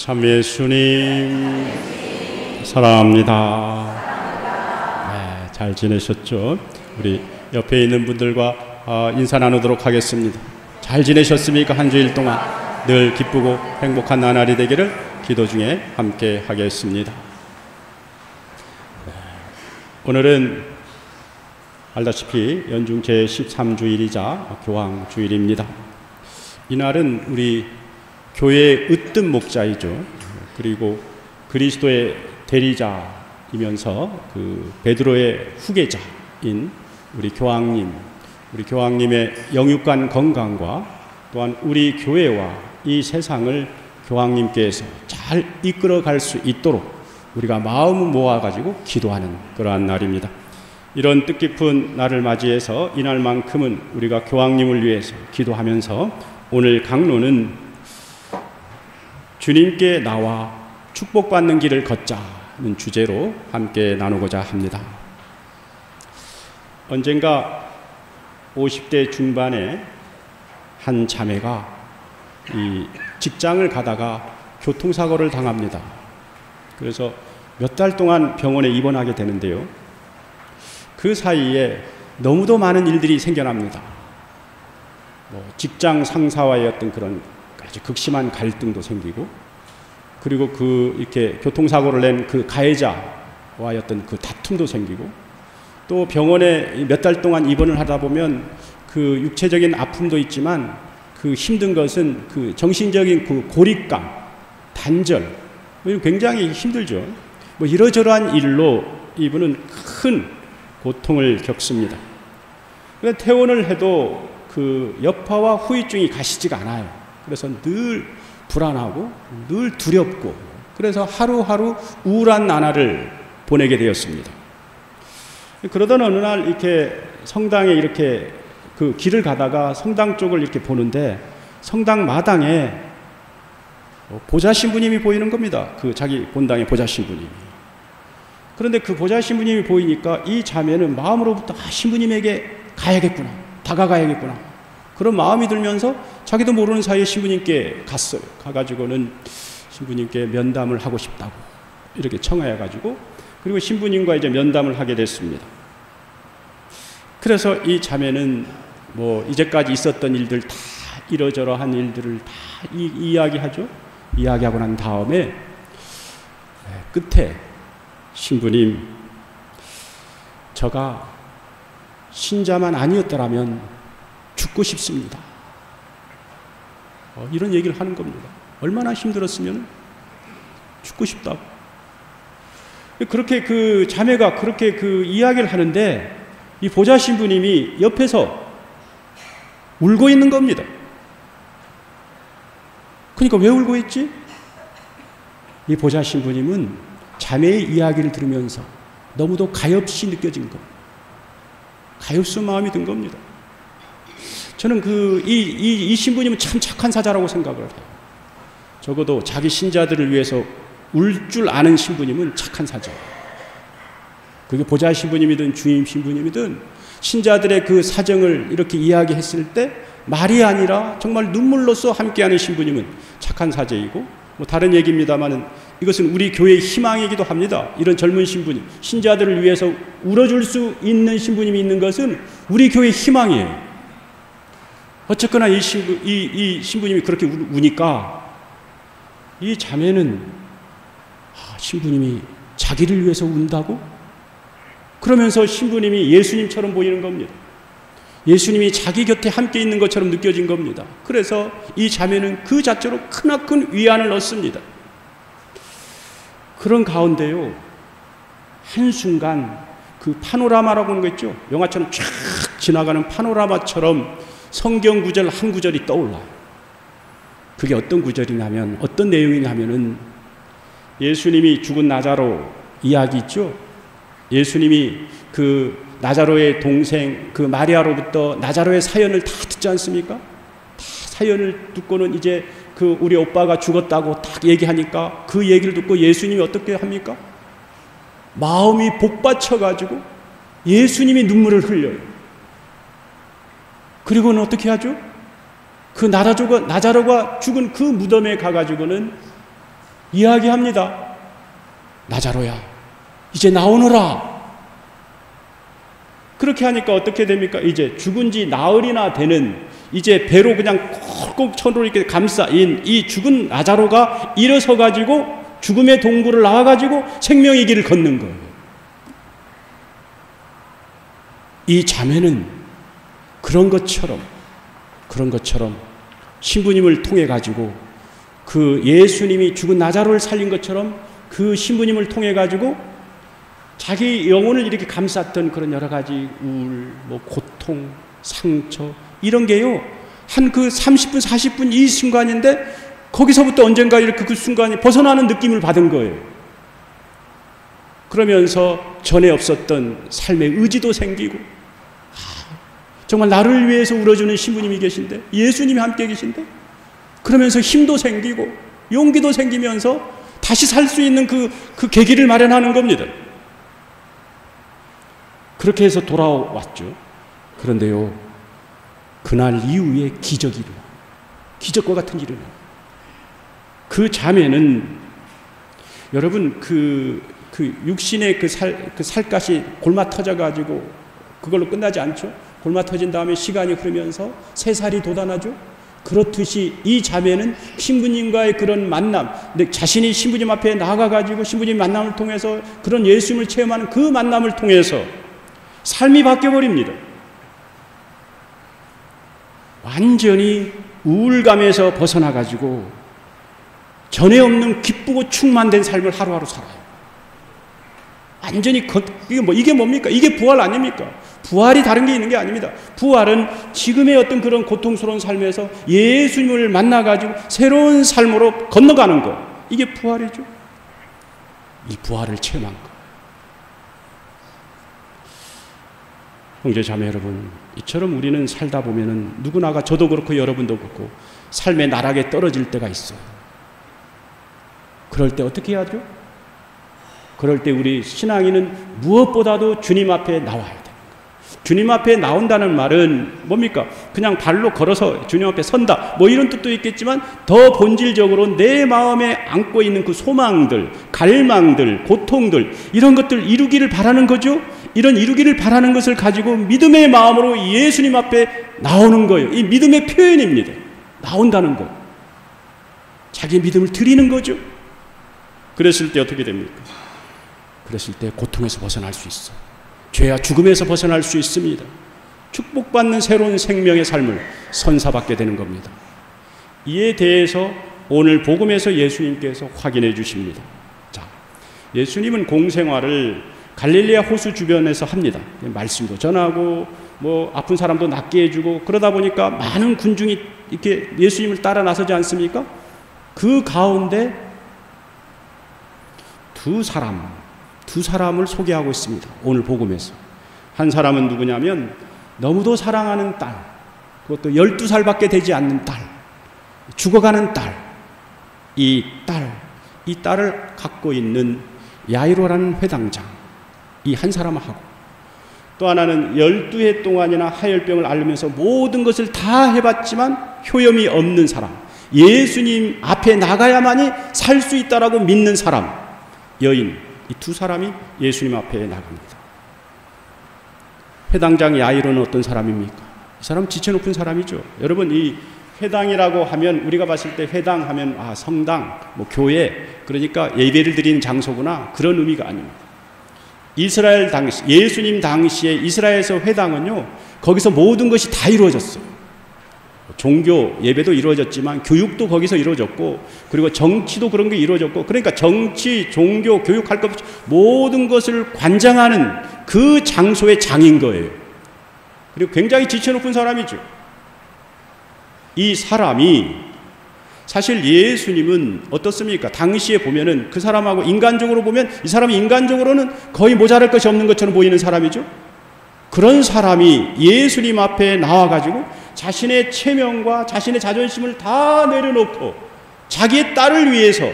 참 예수님 사랑합니다. 네, 잘 지내셨죠? 우리 옆에 있는 분들과 인사 나누도록 하겠습니다. 잘 지내셨습니까? 한 주일 동안 늘 기쁘고 행복한 나날이 되기를 기도 중에 함께 하겠습니다. 오늘은 알다시피 연중 제13주일이자 교황주일입니다. 이날은 우리 교회의 으뜸 목자이죠. 그리고 그리스도의 대리자이면서 그 베드로의 후계자인 우리 교황님의 영육간 건강과 또한 우리 교회와 이 세상을 교황님께서 잘 이끌어갈 수 있도록 우리가 마음을 모아가지고 기도하는 그러한 날입니다. 이런 뜻깊은 날을 맞이해서 이날만큼은 우리가 교황님을 위해서 기도하면서 오늘 강론은 주님께 나와 축복받는 길을 걷자는 주제로 함께 나누고자 합니다. 언젠가 50대 중반에 한 자매가 이 직장을 가다가 교통사고를 당합니다. 그래서 몇 달 동안 병원에 입원하게 되는데요. 그 사이에 너무도 많은 일들이 생겨납니다. 직장 상사와의 어떤 그런 아주 극심한 갈등도 생기고, 그리고 이렇게 교통사고를 낸 그 가해자와의 어떤 그 다툼도 생기고, 또 병원에 몇 달 동안 입원을 하다 보면 그 육체적인 아픔도 있지만 그 힘든 것은 그 정신적인 그 고립감, 단절, 굉장히 힘들죠. 이러저러한 일로 이분은 큰 고통을 겪습니다. 그러니까 퇴원을 해도 그 여파와 후유증이 가시지가 않아요. 그래서 늘 불안하고 늘 두렵고, 그래서 하루하루 우울한 나날을 보내게 되었습니다. 그러던 어느 날 이렇게 성당에 이렇게 그 길을 가다가 성당 쪽을 이렇게 보는데 성당 마당에 보좌 신부님이 보이는 겁니다. 그 자기 본당의 보좌 신부님이. 그런데 그 보좌 신부님이 보이니까 이 자매는 마음으로부터 신부님에게 가야겠구나, 다가가야겠구나, 그런 마음이 들면서 자기도 모르는 사이에 신부님께 갔어요. 가가지고는 신부님께 면담을 하고 싶다고 이렇게 청해가지고, 그리고 신부님과 이제 면담을 하게 됐습니다. 그래서 이 자매는 이제까지 있었던 일들 다, 이러저러한 일들을 다 이야기하죠. 이야기하고 난 다음에 끝에 신부님, 저가 신자만 아니었더라면 죽고 싶습니다. 이런 얘기를 하는 겁니다. 얼마나 힘들었으면 죽고 싶다고. 그렇게 그 자매가 그렇게 그 이야기를 하는데 이 보좌 신부님이 옆에서 울고 있는 겁니다. 그러니까 왜 울고 있지? 이 보좌 신부님은 자매의 이야기를 들으면서 너무도 가엾이 느껴진 것, 가엾은 마음이 든 겁니다. 저는 이 신부님은 참 착한 사자라고 생각을 해요. 적어도 자기 신자들을 위해서 울 줄 아는 신부님은 착한 사자. 그게 보좌 신부님이든 주임 신부님이든 신자들의 그 사정을 이렇게 이야기했을 때 말이 아니라 정말 눈물로써 함께하는 신부님은 착한 사제이고, 다른 얘기입니다만은 이것은 우리 교회의 희망이기도 합니다. 이런 젊은 신부님, 신자들을 위해서 울어줄 수 있는 신부님이 있는 것은 우리 교회의 희망이에요. 어쨌거나 이 신부님이 그렇게 우니까 이 자매는 신부님이 자기를 위해서 운다고? 그러면서 신부님이 예수님처럼 보이는 겁니다. 예수님이 자기 곁에 함께 있는 것처럼 느껴진 겁니다. 그래서 이 자매는 그 자체로 크나큰 위안을 얻습니다. 그런 가운데요, 한순간 그 파노라마라고 하는 거 있죠? 영화처럼 쫙 지나가는 파노라마처럼 성경 구절 한 구절이 떠올라요. 그게 어떤 구절이냐면, 어떤 내용이냐면은 예수님이 죽은 나자로 이야기 있죠? 예수님이 그 나자로의 동생 그 마리아로부터 나자로의 사연을 다 듣지 않습니까? 다 사연을 듣고는 이제 그 우리 오빠가 죽었다고 딱 얘기하니까 그 얘기를 듣고 예수님이 어떻게 합니까? 마음이 복받쳐가지고 예수님이 눈물을 흘려요. 그리고는 어떻게 하죠? 그 나자로가 죽은 그 무덤에 가가지고는 이야기합니다. 나자로야, 이제 나오너라. 그렇게 하니까 어떻게 됩니까? 이제 죽은 지 나흘이나 되는, 이제 배로 그냥 꼭꼭 천으로 이렇게 감싸인 이 죽은 나자로가 일어서 가지고 죽음의 동굴을 나와 가지고 생명의 길을 걷는 거예요. 이 자매는 그런 것처럼 신부님을 통해 가지고 그 예수님이 죽은 나자로를 살린 것처럼 그 신부님을 통해 가지고 자기 영혼을 이렇게 감쌌던 그런 여러 가지 우울, 고통, 상처 이런 게요, 한 그 30분, 40분 이 순간인데 거기서부터 언젠가 이렇게 그 순간에 벗어나는 느낌을 받은 거예요. 그러면서 전에 없었던 삶의 의지도 생기고, 정말 나를 위해서 울어주는 신부님이 계신데, 예수님이 함께 계신데, 그러면서 힘도 생기고 용기도 생기면서 다시 살 수 있는 그 계기를 마련하는 겁니다. 그렇게 해서 돌아왔죠. 그런데요, 그날 이후에 기적이 일어나, 기적과 같은 일이 일어나. 그 자매는 여러분 그 육신의 그 살갗이 골마 터져가지고 그걸로 끝나지 않죠. 골마 터진 다음에 시간이 흐르면서 새 살이 돋아나죠. 그렇듯이 이 자매는 신부님과의 그런 만남, 자신이 신부님 앞에 나가가지고 신부님 만남을 통해서 그런 예수님을 체험하는 그 만남을 통해서 삶이 바뀌어버립니다. 완전히 우울감에서 벗어나가지고 전에 없는 기쁘고 충만된 삶을 하루하루 살아요. 완전히 이게 뭡니까? 이게 부활 아닙니까? 부활이 다른 게 있는 게 아닙니다. 부활은 지금의 어떤 그런 고통스러운 삶에서 예수님을 만나가지고 새로운 삶으로 건너가는 것, 이게 부활이죠. 이 부활을 체험한 것. 형제 자매 여러분, 이처럼 우리는 살다 보면은 누구나가, 저도 그렇고 여러분도 그렇고 삶의 나락에 떨어질 때가 있어요. 그럴 때 어떻게 해야죠? 그럴 때 우리 신앙인은 무엇보다도 주님 앞에 나와야 돼요. 주님 앞에 나온다는 말은 뭡니까? 그냥 발로 걸어서 주님 앞에 선다, 이런 뜻도 있겠지만, 더 본질적으로 내 마음에 안고 있는 그 소망들, 갈망들, 고통들, 이런 것들 이루기를 바라는 거죠. 이런 이루기를 바라는 것을 가지고 믿음의 마음으로 예수님 앞에 나오는 거예요. 이 믿음의 표현입니다. 나온다는 것, 자기 믿음을 드리는 거죠. 그랬을 때 어떻게 됩니까? 그랬을 때 고통에서 벗어날 수 있어. 죄와 죽음에서 벗어날 수 있습니다. 축복받는 새로운 생명의 삶을 선사받게 되는 겁니다. 이에 대해서 오늘 복음에서 예수님께서 확인해 주십니다. 자, 예수님은 공생활을 갈릴레아 호수 주변에서 합니다. 말씀도 전하고 아픈 사람도 낫게 해주고, 그러다 보니까 많은 군중이 이렇게 예수님을 따라 나서지 않습니까? 그 가운데 두 사람을 소개하고 있습니다. 오늘 복음에서. 한 사람은 누구냐면 너무도 사랑하는 딸, 그것도 12살밖에 되지 않는 딸, 죽어가는 딸, 이 딸을 갖고 있는 야이로라는 회당장, 이 한 사람하고, 또 하나는 12해 동안이나 하혈병을 앓으면서 모든 것을 다 해봤지만 효염이 없는 사람, 예수님 앞에 나가야만이 살 수 있다라고 믿는 사람, 여인, 이 두 사람이 예수님 앞에 나갑니다. 회당장 야이로는 어떤 사람입니까? 이 사람 지체 높은 사람이죠. 여러분, 이 회당이라고 하면, 우리가 봤을 때 회당 하면 성당, 교회, 그러니까 예배를 드리는 장소구나, 그런 의미가 아닙니다. 이스라엘 당시, 예수님 당시에 이스라엘에서 회당은요, 거기서 모든 것이 다 이루어졌어요. 종교 예배도 이루어졌지만 교육도 거기서 이루어졌고, 그리고 정치도 그런 게 이루어졌고, 그러니까 정치, 종교, 교육할 것 모든 것을 관장하는 그 장소의 장인 거예요. 그리고 굉장히 지체 높은 사람이죠. 이 사람이 사실 예수님은 어떻습니까? 당시에 보면은 그 사람하고 인간적으로 보면 이 사람이 인간적으로는 거의 모자랄 것이 없는 것처럼 보이는 사람이죠. 그런 사람이 예수님 앞에 나와가지고 자신의 체면과 자신의 자존심을 다 내려놓고 자기의 딸을 위해서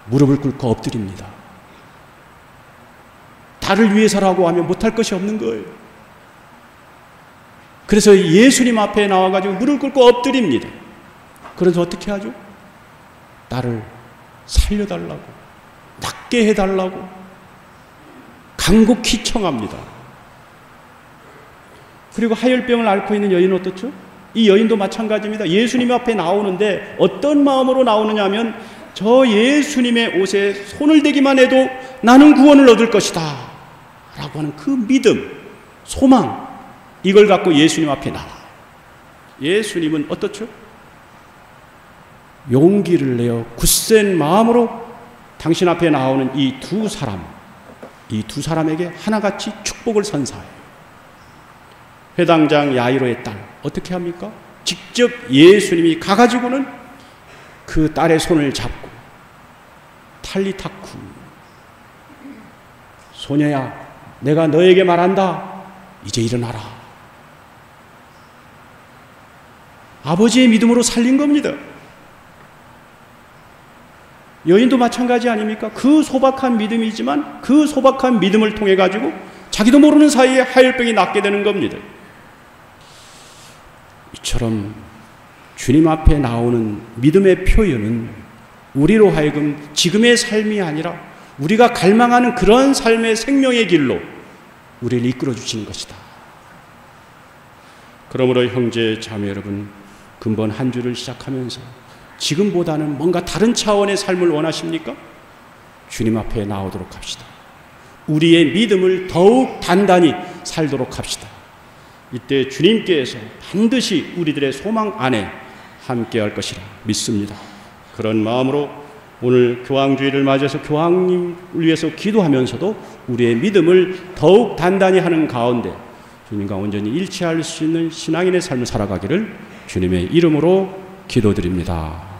무릎을 꿇고 엎드립니다. 딸을 위해서라고 하면 못할 것이 없는 거예요. 그래서 예수님 앞에 나와가지고 무릎을 꿇고 엎드립니다. 그래서 어떻게 하죠? 나를 살려달라고, 낫게 해달라고 간곡히 청합니다. 그리고 하혈병을 앓고 있는 여인은 어떻죠? 이 여인도 마찬가지입니다. 예수님 앞에 나오는데 어떤 마음으로 나오느냐 하면 저 예수님의 옷에 손을 대기만 해도 나는 구원을 얻을 것이다 라고 하는 그 믿음, 소망, 이걸 갖고 예수님 앞에 나와. 예수님은 어떻죠? 용기를 내어 굳센 마음으로 당신 앞에 나오는 이 두 사람에게 하나같이 축복을 선사해요. 회당장 야이로의 딸 어떻게 합니까? 직접 예수님이 가가지고는 그 딸의 손을 잡고 탈리타쿠, 소녀야 내가 너에게 말한다, 이제 일어나라. 아버지의 믿음으로 살린 겁니다. 여인도 마찬가지 아닙니까? 그 소박한 믿음이지만 그 소박한 믿음을 통해 가지고 자기도 모르는 사이에 하혈병이 낫게 되는 겁니다. 이처럼 주님 앞에 나오는 믿음의 표현은 우리로 하여금 지금의 삶이 아니라 우리가 갈망하는 그런 삶의 생명의 길로 우리를 이끌어 주시는 것이다. 그러므로 형제 자매 여러분, 근본 한 주를 시작하면서 지금보다는 뭔가 다른 차원의 삶을 원하십니까? 주님 앞에 나오도록 합시다. 우리의 믿음을 더욱 단단히 살도록 합시다. 이때 주님께서 반드시 우리들의 소망 안에 함께할 것이라 믿습니다. 그런 마음으로 오늘 교황주의를 맞이해서 교황님을 위해서 기도하면서도 우리의 믿음을 더욱 단단히 하는 가운데 주님과 온전히 일치할 수 있는 신앙인의 삶을 살아가기를 주님의 이름으로 기도드립니다.